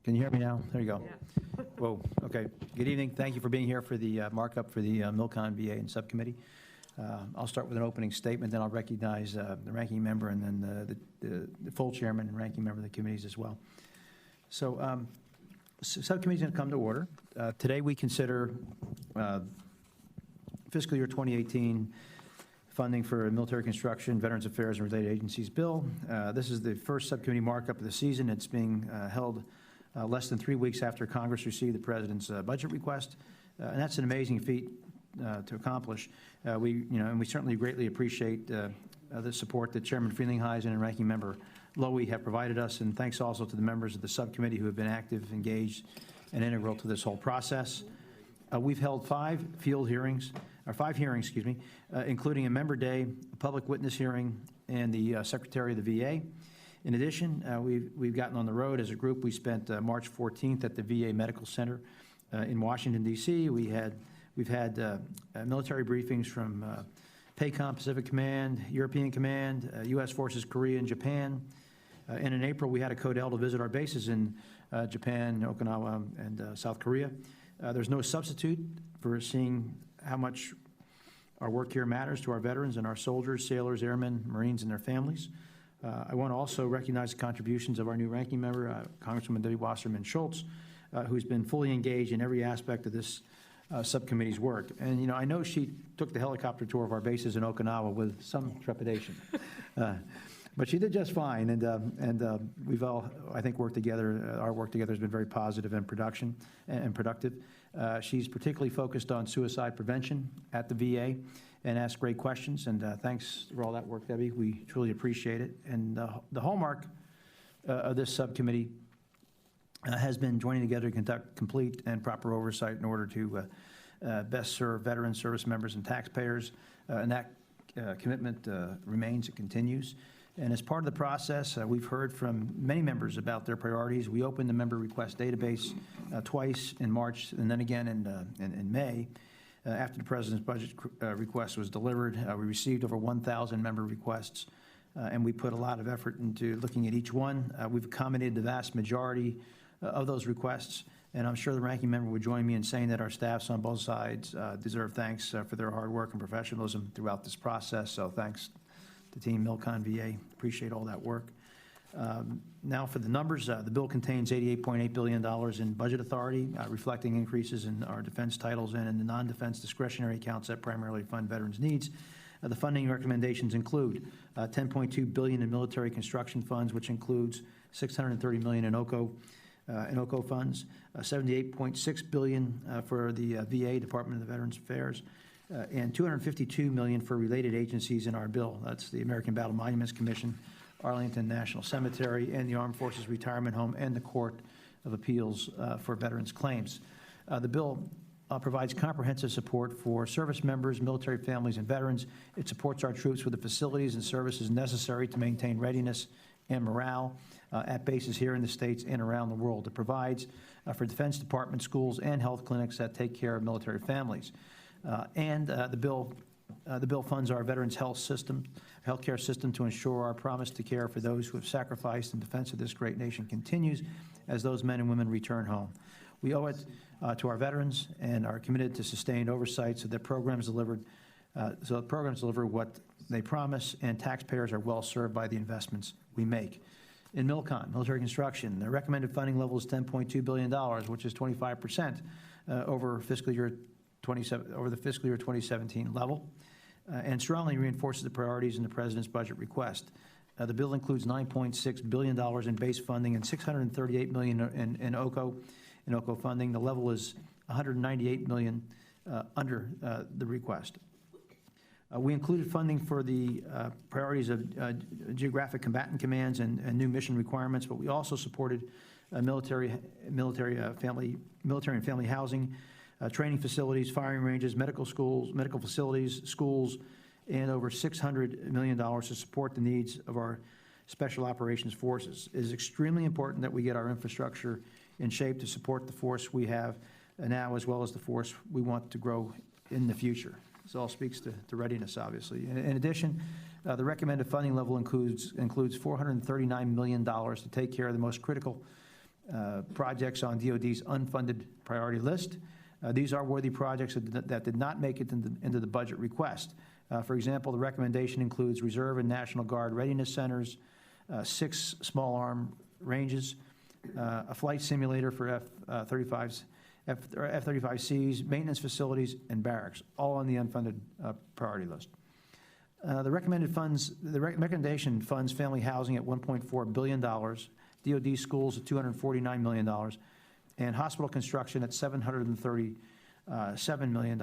Can you hear me now? There you go. Yeah. Whoa, okay. Good evening. Thank you for being here for the markup for the Milcon VA and Subcommittee. I'll start with an opening statement, then I'll recognize the ranking member and then the full chairman and ranking member of the committees as well. So, Subcommittee's going to come to order. Today we consider fiscal year 2018 funding for military construction, Veterans Affairs, and related agencies bill. This is the first subcommittee markup of the season. It's being held less than 3 weeks after Congress received the President's budget request, and that's an amazing feat to accomplish. And we certainly greatly appreciate the support that Chairman Frelinghuysen and Ranking Member Lowy have provided us, and thanks also to the members of the subcommittee who have been active, engaged, and integral to this whole process. We've held five hearings, including a member day, a public witness hearing, and the Secretary of the VA. In addition, we've gotten on the road as a group. We spent March 14th at the VA Medical Center in Washington, D.C. We've had military briefings from PACOM, Pacific Command, European Command, U.S. Forces, Korea, and Japan. And in April, we had a CODEL to visit our bases in Japan, Okinawa, and South Korea. There's no substitute for seeing how much our work here matters to our veterans and our soldiers, sailors, airmen, Marines, and their families. I want to also recognize the contributions of our new ranking member, Congresswoman Debbie Wasserman Schultz, who's been fully engaged in every aspect of this subcommittee's work. And, I know she took the helicopter tour of our bases in Okinawa with some trepidation. But she did just fine, and we've all, I think, worked together. Our work together has been very positive and productive. She's particularly focused on suicide prevention at the VA and asked great questions, and thanks for all that work, Debbie. We truly appreciate it. And the hallmark of this subcommittee has been joining together to conduct complete and proper oversight in order to best serve veterans, service members, and taxpayers, and that commitment remains, it continues. And as part of the process, we've heard from many members about their priorities. We opened the member request database twice in March and then again in May. After the President's budget request was delivered, we received over 1,000 member requests, and we put a lot of effort into looking at each one. We've accommodated the vast majority of those requests, and I'm sure the ranking member would join me in saying that our staffs on both sides deserve thanks for their hard work and professionalism throughout this process, so thanks to Team Milcon VA. Appreciate all that work. Now for the numbers, the bill contains $88.8 billion in budget authority, reflecting increases in our defense titles and in the non-defense discretionary accounts that primarily fund veterans' needs. The funding recommendations include $10.2 billion in military construction funds, which includes $630 million in OCO funds, $78.6 billion for the VA, Department of Veterans Affairs, and $252 million for related agencies in our bill. That's the American Battle Monuments Commission, Arlington National Cemetery, and the Armed Forces Retirement Home, and the Court of Appeals for Veterans Claims. The bill provides comprehensive support for service members, military families, and veterans. It supports our troops with the facilities and services necessary to maintain readiness and morale at bases here in the States and around the world. It provides for Defense Department schools and health clinics that take care of military families. The bill funds our veterans' healthcare system to ensure our promise to care for those who have sacrificed in defense of this great nation continues as those men and women return home. We owe it to our veterans and are committed to sustained oversight so that programs deliver what they promise, and taxpayers are well served by the investments we make. In Milcon, military construction, the recommended funding level is $10.2 billion, which is 25% over the fiscal year 2017 level, and strongly reinforces the priorities in the President's budget request. The bill includes $9.6 billion in base funding and $638 million in OCO funding. The level is $198 million under the request. We included funding for the priorities of geographic combatant commands and new mission requirements, but we also supported military and family housing, training facilities, firing ranges, medical facilities, schools, and over $600 million to support the needs of our special operations forces. It is extremely important that we get our infrastructure in shape to support the force we have now, as well as the force we want to grow in the future. This all speaks to readiness, obviously. In addition, the recommended funding level includes $439 million to take care of the most critical projects on DoD's unfunded priority list. These are worthy projects that did not make it into the budget request. For example, the recommendation includes Reserve and National Guard readiness centers, 6 small arm ranges, a flight simulator for F-35Cs, maintenance facilities, and barracks, all on the unfunded priority list. The recommendation funds family housing at $1.4 billion, DoD schools at $249 million, and hospital construction at $737 million.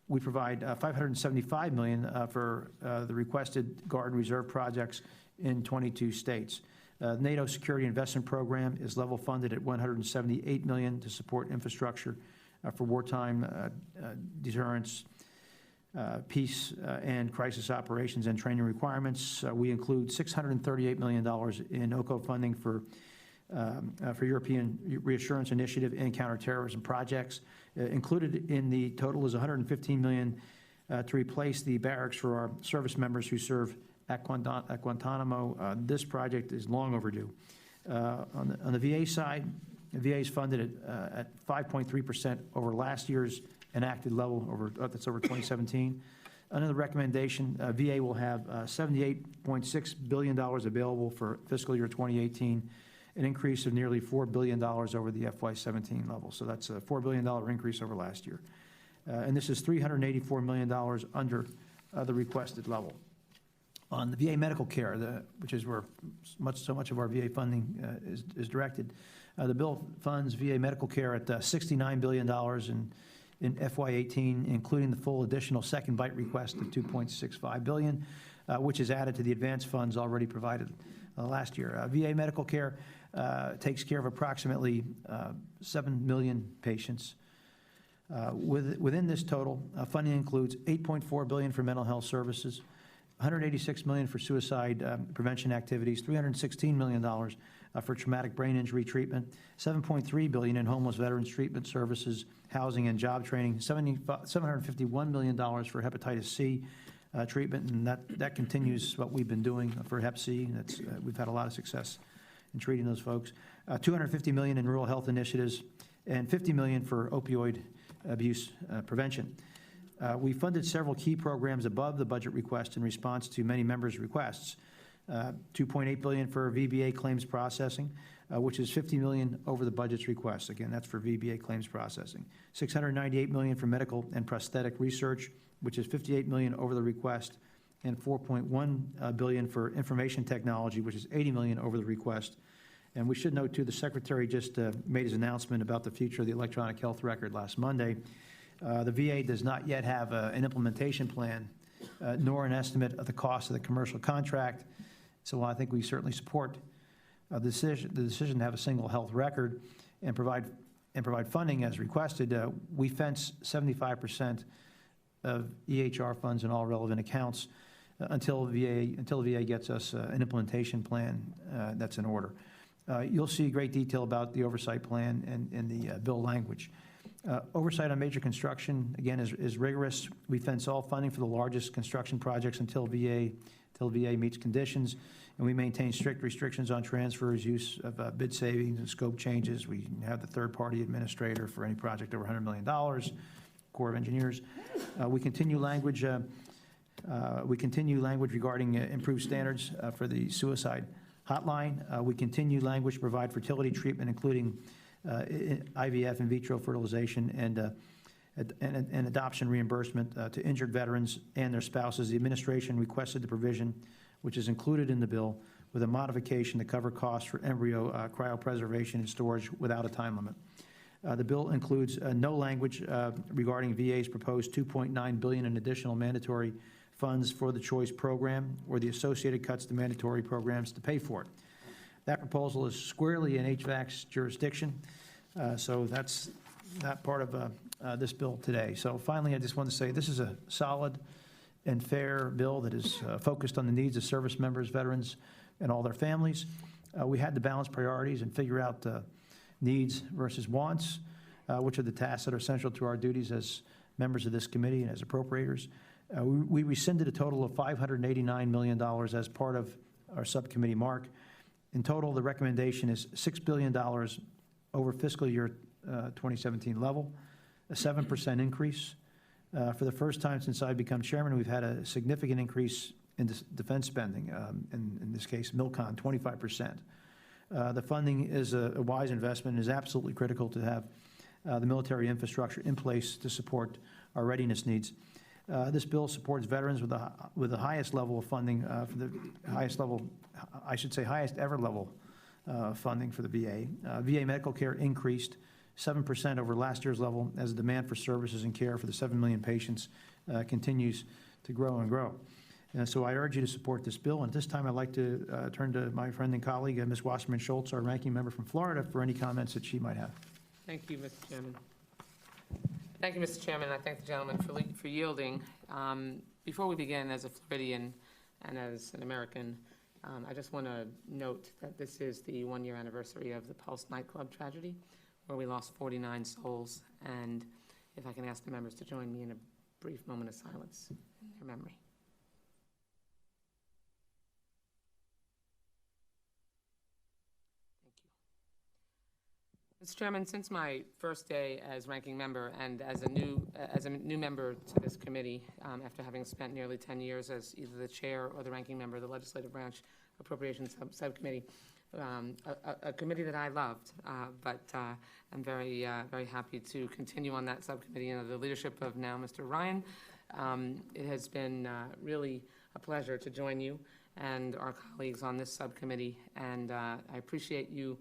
We provide $575 million for the requested Guard and Reserve projects in 22 states. NATO Security Investment Program is level funded at $178 million to support infrastructure for wartime deterrence, peace and crisis operations and training requirements. We include $638 million in OCO funding for European Reassurance Initiative and counterterrorism projects. Included in the total is $115 million to replace the barracks for our service members who serve at Guantanamo. This project is long overdue. On the VA side, the VA is funded at 5.3% over last year's enacted level, that's over 2017. Under the recommendation, VA will have $78.6 billion available for fiscal year 2018, an increase of nearly $4 billion over the FY17 level. So that's a $4 billion increase over last year. And this is $384 million under the requested level. On the VA medical care, which is where so much of our VA funding is directed, the bill funds VA medical care at $69 billion in FY18, including the full additional second bite request of $2.65 billion, which is added to the advanced funds already provided last year. VA medical care takes care of approximately 7 million patients. Within this total, funding includes $8.4 billion for mental health services, $186 million for suicide prevention activities, $316 million for traumatic brain injury treatment, $7.3 billion in homeless veterans treatment services, housing and job training, $751 million for hepatitis C treatment, and that continues what we've been doing for Hep C. We've had a lot of success in treating those folks. $250 million in rural health initiatives, and $50 million for opioid abuse prevention. We funded several key programs above the budget request in response to many members' requests. $2.8 billion for VBA claims processing, which is $50 million over the budget's request. Again, that's for VBA claims processing. $698 million for medical and prosthetic research, which is $58 million over the request, and $4.1 billion for information technology, which is $80 million over the request. And we should note, too, the Secretary just made his announcement about the future of the electronic health record last Monday. The VA does not yet have an implementation plan, nor an estimate of the cost of the commercial contract. So while I think we certainly support the decision to have a single health record and provide funding as requested, we fence 75% of EHR funds in all relevant accounts until VA gets us an implementation plan that's in order. You'll see great detail about the oversight plan and the bill language. Oversight on major construction, again, is rigorous. We fence all funding for the largest construction projects until VA meets conditions, and we maintain strict restrictions on transfers, use of bid savings and scope changes. We have the third-party administrator for any project over $100 million, Corps of Engineers. We continue language regarding improved standards for the suicide hotline. We continue language to provide fertility treatment, including IVF, in vitro fertilization, and adoption reimbursement to injured veterans and their spouses. The administration requested the provision, which is included in the bill, with a modification to cover costs for embryo cryopreservation and storage without a time limit. The bill includes no language regarding VA's proposed $2.9 billion in additional mandatory funds for the Choice program or the associated cuts to mandatory programs to pay for it. That proposal is squarely in HVAC's jurisdiction, so that's not part of this bill today. So finally, I just want to say this is a solid and fair bill that is focused on the needs of service members, veterans, and all their families. We had to balance priorities and figure out needs versus wants, which are the tasks that are central to our duties as members of this committee and as appropriators. We rescinded a total of $589 million as part of our subcommittee mark. In total, the recommendation is $6 billion over fiscal year 2017 level, a 7% increase. For the first time since I've become chairman, we've had a significant increase in defense spending, in this case, MILCON, 25%. The funding is a wise investment and is absolutely critical to have the military infrastructure in place to support our readiness needs. This bill supports veterans with the highest level of funding for the highest level, I should say highest ever level funding for the VA. VA medical care increased 7% over last year's level as the demand for services and care for the 7 million patients continues to grow and grow. So I urge you to support this bill. And at this time, I'd like to turn to my friend and colleague, Ms. Wasserman Schultz, our ranking member from Florida, for any comments that she might have. Thank you, Mr. Chairman. Thank you, Mr. Chairman. I thank the gentleman for yielding. Before we begin, as a Floridian and as an American, I just want to note that this is the 1-year anniversary of the Pulse nightclub tragedy, where we lost 49 souls. And if I can ask the members to join me in a brief moment of silence in their memory. Mr. Chairman, since my first day as ranking member and as a new member to this committee, after having spent nearly 10 years as either the chair or the ranking member of the legislative branch Appropriations Subcommittee, a committee that I loved, but I'm very happy to continue on that subcommittee under the leadership of now Mr. Ryan. It has been really a pleasure to join you and our colleagues on this subcommittee, and I appreciate you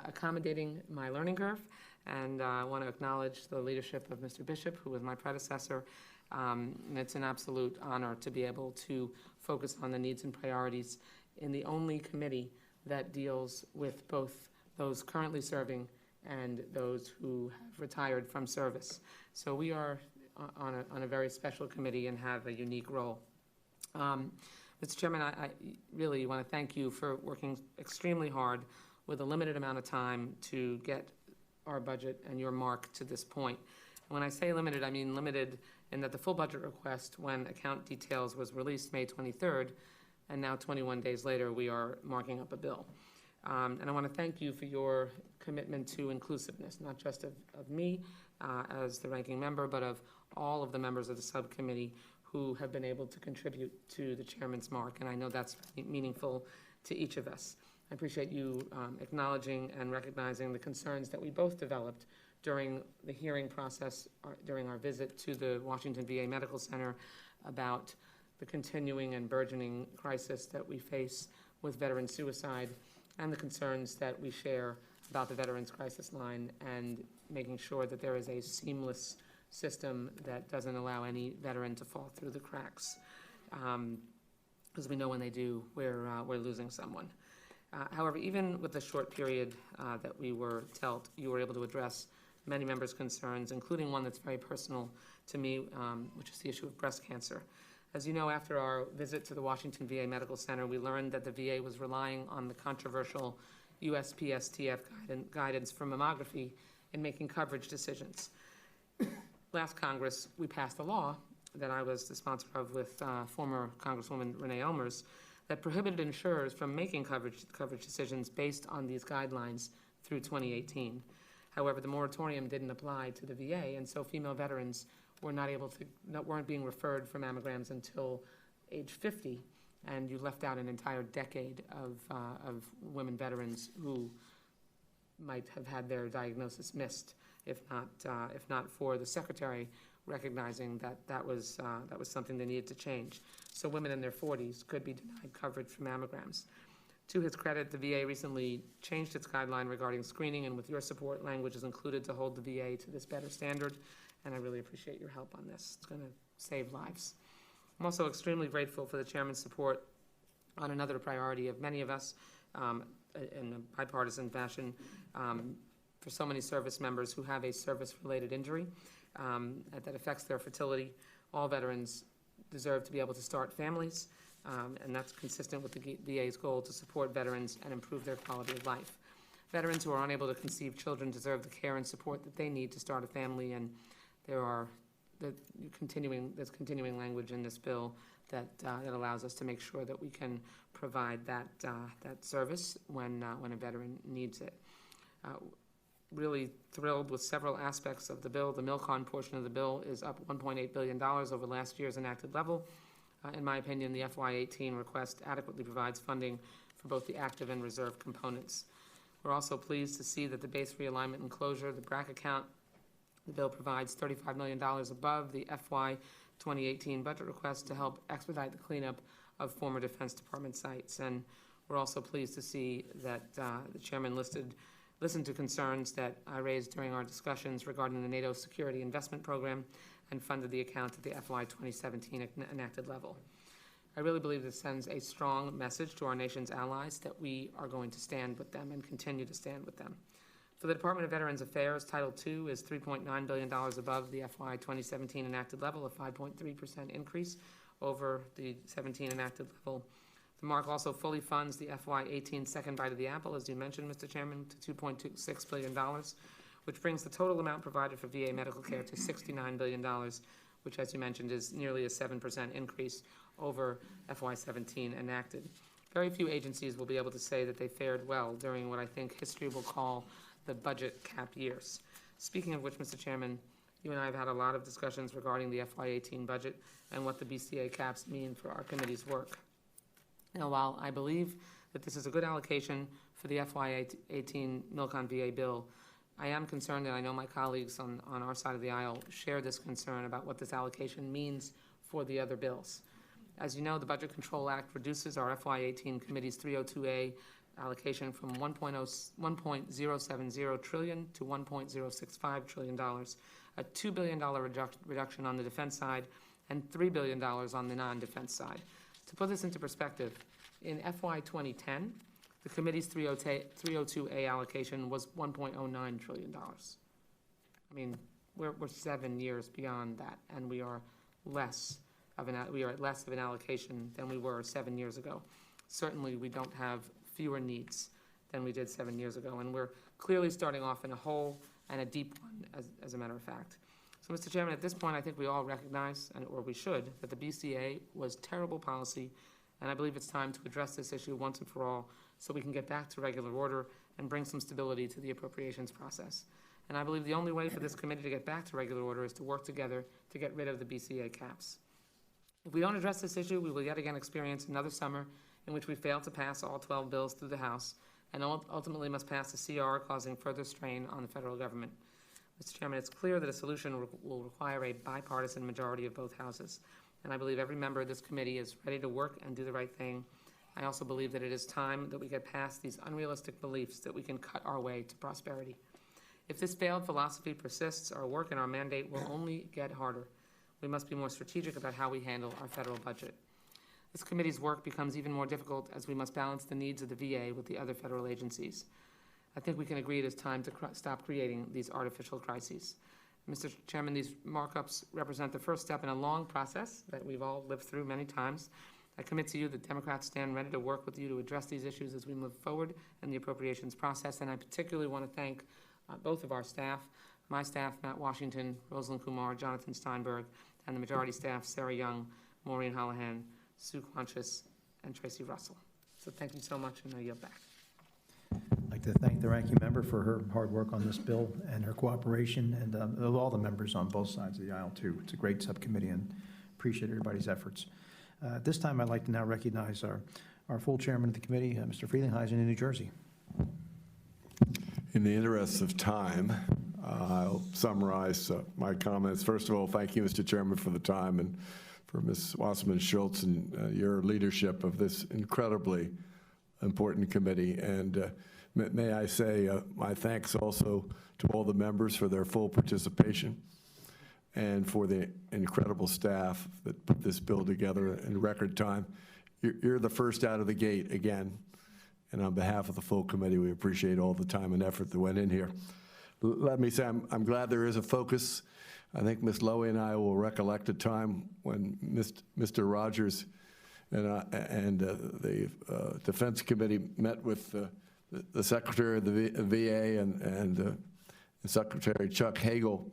accommodating my learning curve, and I want to acknowledge the leadership of Mr. Bishop, who was my predecessor. And it's an absolute honor to be able to focus on the needs and priorities in the only committee that deals with both those currently serving and those who have retired from service. So we are on a very special committee and have a unique role. Mr. Chairman, I really want to thank you for working extremely hard with a limited amount of time to get our budget and your mark to this point. And when I say limited, I mean limited in that the full budget request, when account details was released May 23rd, and now 21 days later, we are marking up a bill. And I want to thank you for your commitment to inclusiveness, not just of me as the ranking member, but of all of the members of the subcommittee who have been able to contribute to the chairman's mark. And I know that's meaningful to each of us. I appreciate you acknowledging and recognizing the concerns that we both developed during the hearing process, during our visit to the Washington VA Medical Center, about the continuing and burgeoning crisis that we face with veteran suicide, and the concerns that we share about the Veterans Crisis Line, and making sure that there is a seamless system that doesn't allow any veteran to fall through the cracks. Because we know when they do, we're losing someone. However, even with the short period that we were dealt, you were able to address many members' concerns, including one that's very personal to me, which is the issue of breast cancer. As you know, after our visit to the Washington VA Medical Center, we learned that the VA was relying on the controversial USPSTF guidance for mammography in making coverage decisions. Last Congress, we passed a law that I was the sponsor of with former Congresswoman Renee Elmers, that prohibited insurers from making coverage decisions based on these guidelines through 2018. However, the moratorium didn't apply to the VA, and so female veterans were weren't being referred for mammograms until age 50, and you left out an entire decade of women veterans who might have had their diagnosis missed, if not for the Secretary recognizing that was something they needed to change. So women in their 40s could be denied coverage for mammograms. To his credit, the VA recently changed its guideline regarding screening, and with your support, language is included to hold the VA to this better standard, and I really appreciate your help on this. It's going to save lives. I'm also extremely grateful for the chairman's support on another priority of many of us in a bipartisan fashion for so many service members who have a service-related injury that affects their fertility. All veterans deserve to be able to start families, and that's consistent with the VA's goal to support veterans and improve their quality of life. Veterans who are unable to conceive children deserve the care and support that they need to start a family, and there are there's continuing language in this bill that allows us to make sure that we can provide that service when a veteran needs it. Really thrilled with several aspects of the bill. The MILCON portion of the bill is up $1.8 billion over last year's enacted level. In my opinion, the FY18 request adequately provides funding for both the active and reserve components. We're also pleased to see that the base realignment and closure, the BRAC account, the bill provides $35 million above the FY 2018 budget request to help expedite the cleanup of former Defense Department sites. And we're also pleased to see that the chairman listened to concerns that I raised during our discussions regarding the NATO Security Investment Program and funded the account at the FY 2017 enacted level. I really believe this sends a strong message to our nation's allies that we are going to stand with them and continue to stand with them. For the Department of Veterans Affairs, Title II is $3.9 billion above the FY 2017 enacted level, a 5.3% increase over the 17 enacted level. The MARC also fully funds the FY18 second bite of the apple, as you mentioned, Mr. Chairman, to $2.26 billion, which brings the total amount provided for VA medical care to $69 billion, which, as you mentioned, is nearly a 7% increase over FY17 enacted. Very few agencies will be able to say that they fared well during what I think history will call the budget cap years. Speaking of which, Mr. Chairman, you and I have had a lot of discussions regarding the FY18 budget and what the BCA caps mean for our committee's work. Now, while I believe that this is a good allocation for the FY18 MILCON VA bill, I am concerned, and I know my colleagues on our side of the aisle share this concern about what this allocation means for the other bills. As you know, the Budget Control Act reduces our FY18 Committee's 302A allocation from $1.070 trillion to $1.065 trillion, a $2 billion reduction on the defense side and $3 billion on the non-defense side. To put this into perspective, in FY 2010, the committee's 302A allocation was $1.09 trillion. I mean, we're 7 years beyond that, and we are at less of an allocation than we were 7 years ago. Certainly, we don't have fewer needs than we did 7 years ago, and we're clearly starting off in a hole, and a deep one, as a matter of fact. So, Mr. Chairman, at this point, I think we all recognize, or we should, that the BCA was terrible policy, and I believe it's time to address this issue once and for all so we can get back to regular order and bring some stability to the appropriations process. And I believe the only way for this committee to get back to regular order is to work together to get rid of the BCA caps. If we don't address this issue, we will yet again experience another summer in which we fail to pass all 12 bills through the House and ultimately must pass a CR, causing further strain on the federal government. Mr. Chairman, it's clear that a solution will require a bipartisan majority of both houses, and I believe every member of this committee is ready to work and do the right thing. I also believe that it is time that we get past these unrealistic beliefs that we can cut our way to prosperity. If this failed philosophy persists, our work and our mandate will only get harder. We must be more strategic about how we handle our federal budget. This committee's work becomes even more difficult as we must balance the needs of the VA with the other federal agencies. I think we can agree it is time to stop creating these artificial crises. Mr. Chairman, these markups represent the first step in a long process that we've all lived through many times. I commit to you that Democrats stand ready to work with you to address these issues as we move forward in the appropriations process, and I particularly want to thank both of our staff, my staff, Matt Washington, Rosalind Kumar, Jonathan Steinberg, and the majority staff, Sarah Young, Maureen Hollihan, Sue Quanches, and Tracy Russell. So thank you so much, and I yield back. I'd like to thank the ranking member for her hard work on this bill and her cooperation, and of all the members on both sides of the aisle, too. It's a great subcommittee, and appreciate everybody's efforts. At this time, I'd like to now recognize our full chairman of the committee, Mr. Frelinghuysen in New Jersey. In the interest of time, I'll summarize my comments. First of all, thank you, Mr. Chairman, for the time, and for Ms. Wasserman-Schultz and your leadership of this incredibly important committee. And may I say my thanks also to all the members for their full participation and for the incredible staff that put this bill together in record time. You're the first out of the gate again, and on behalf of the full committee, we appreciate all the time and effort that went in here. Let me say I'm glad there is a focus. I think Ms. Lowy and I will recollect a time when Mr. Rogers and the Defense Committee met with the Secretary of the VA and Secretary Chuck Hagel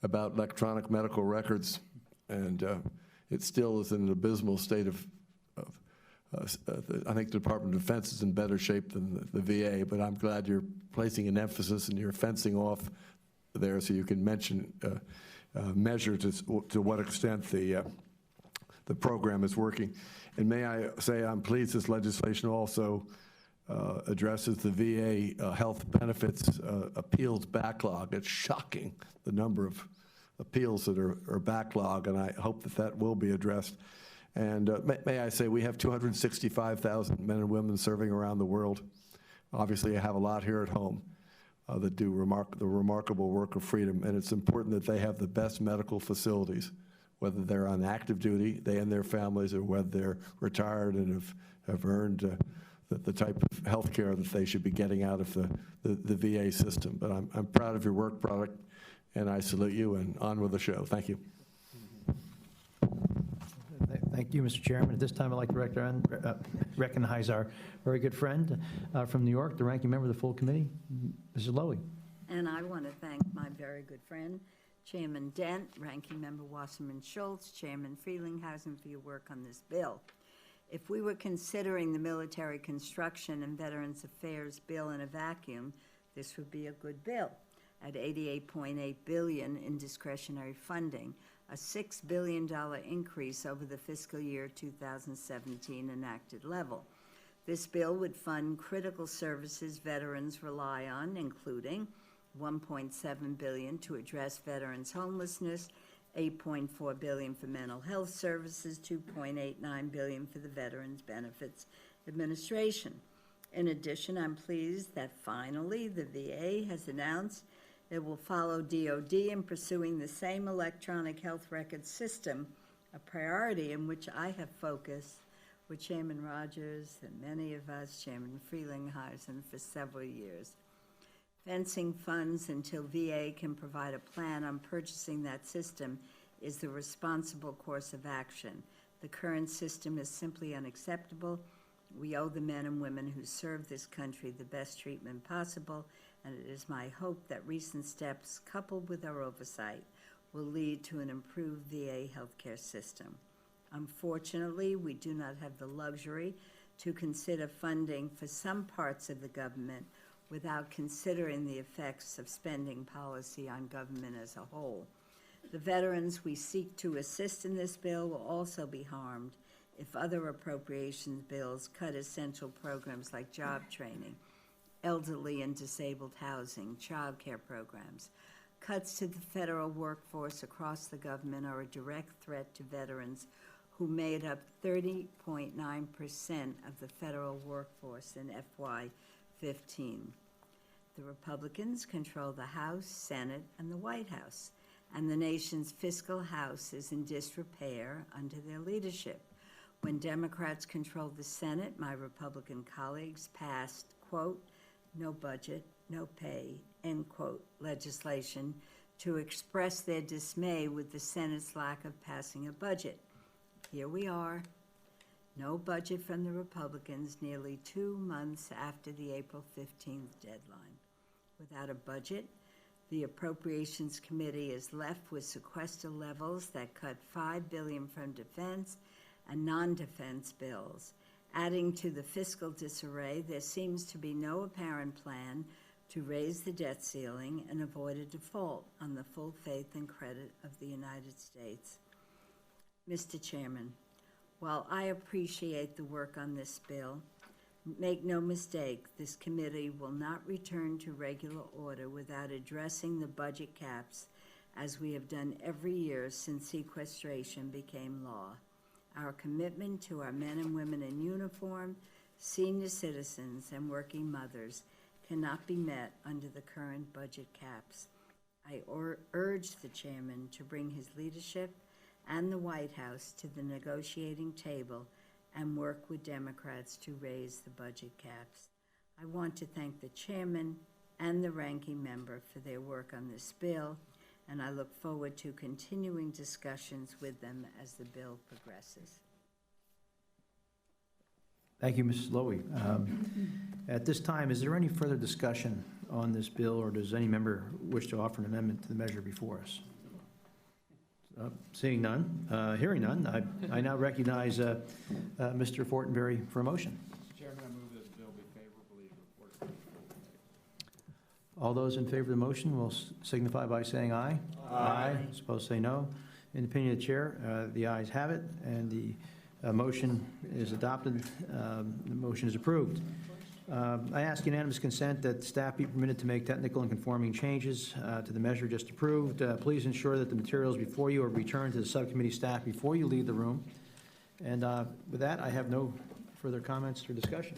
about electronic medical records, and it still is in an abysmal state of I think the Department of Defense is in better shape than the VA, but I'm glad you're placing an emphasis and you're fencing off there so you can measure to what extent the program is working. And may I say I'm pleased this legislation also addresses the VA health benefits appeals backlog. It's shocking, the number of appeals that are backlog, and I hope that will be addressed. And may I say, we have 265,000 men and women serving around the world. Obviously, I have a lot here at home that do the remarkable work of freedom, and it's important that they have the best medical facilities, whether they're on active duty, they and their families, or whether they're retired and have earned the type of health care that they should be getting out of the VA system. But I'm proud of your work product, and I salute you, and on with the show. Thank you. Thank you, Mr. Chairman. At this time, I'd like to recognize our very good friend from New York, the ranking member of the full committee, Mrs. Lowy. And I want to thank my very good friend, Chairman Dent, Ranking Member Wasserman Schultz, Chairman Frelinghuysen, for your work on this bill. If we were considering the Military Construction and Veterans Affairs bill in a vacuum, this would be a good bill. At $88.8 billion in discretionary funding, a $6 billion increase over the fiscal year 2017 enacted level. This bill would fund critical services veterans rely on, including $1.7 billion to address veterans' homelessness, $8.4 billion for mental health services, $2.89 billion for the Veterans Benefits Administration. In addition, I'm pleased that finally the VA has announced it will follow DOD in pursuing the same electronic health record system, a priority in which I have focused with Chairman Rogers and many of us, Chairman Frelinghuysen, for several years. Fencing funds until VA can provide a plan on purchasing that system is the responsible course of action. The current system is simply unacceptable. We owe the men and women who serve this country the best treatment possible, and it is my hope that recent steps, coupled with our oversight, will lead to an improved VA healthcare system. Unfortunately, we do not have the luxury to consider funding for some parts of the government without considering the effects of spending policy on government as a whole. The veterans we seek to assist in this bill will also be harmed if other appropriations bills cut essential programs like job training, elderly and disabled housing, child care programs. Cuts to the federal workforce across the government are a direct threat to veterans who made up 30.9% of the federal workforce in FY15. The Republicans control the House, Senate, and the White House, and the nation's fiscal house is in disrepair under their leadership. When Democrats controlled the Senate, my Republican colleagues passed, quote, no budget, no pay, end quote, legislation to express their dismay with the Senate's lack of passing a budget. Here we are, no budget from the Republicans nearly 2 months after the April 15th deadline. Without a budget, the Appropriations Committee is left with sequester levels that cut $5 billion from defense and non-defense bills. Adding to the fiscal disarray, there seems to be no apparent plan to raise the debt ceiling and avoid a default on the full faith and credit of the United States. Mr. Chairman, while I appreciate the work on this bill, make no mistake, this committee will not return to regular order without addressing the budget caps, as we have done every year since sequestration became law. Our commitment to our men and women in uniform, senior citizens, and working mothers cannot be met under the current budget caps. I urge the chairman to bring his leadership and the White House to the negotiating table and work with Democrats to raise the budget caps. I want to thank the chairman and the ranking member for their work on this bill, and I look forward to continuing discussions with them as the bill progresses. Thank you, Mrs. Lowy. At this time, is there any further discussion on this bill, or does any member wish to offer an amendment to the measure before us? Seeing none, hearing none, I now recognize Mr. Fortenberry for a motion. Chairman, I move this bill be favorably reported. All those in favor of the motion will signify by saying aye. Aye. Opposed, say no. In the opinion of the chair, the ayes have it, and the motion is adopted. The motion is approved. I ask unanimous consent that staff be permitted to make technical and conforming changes to the measure just approved. Please ensure that the materials before you are returned to the subcommittee staff before you leave the room. And with that, I have no further comments or discussion.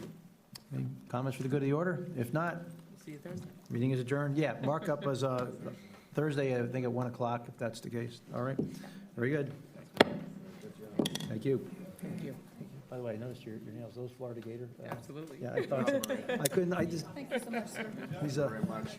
Any comments for the good of the order? If not, See you Thursday. meeting is adjourned. Yeah, markup was Thursday, I think at 1 o'clock, if that's the case. All right, very good. Thank you. Thank you. By the way, I noticed your nails, those Florida Gator? Absolutely. Yeah, I thought so. I couldn't, I just. Thank you so much, sir. He's Very much.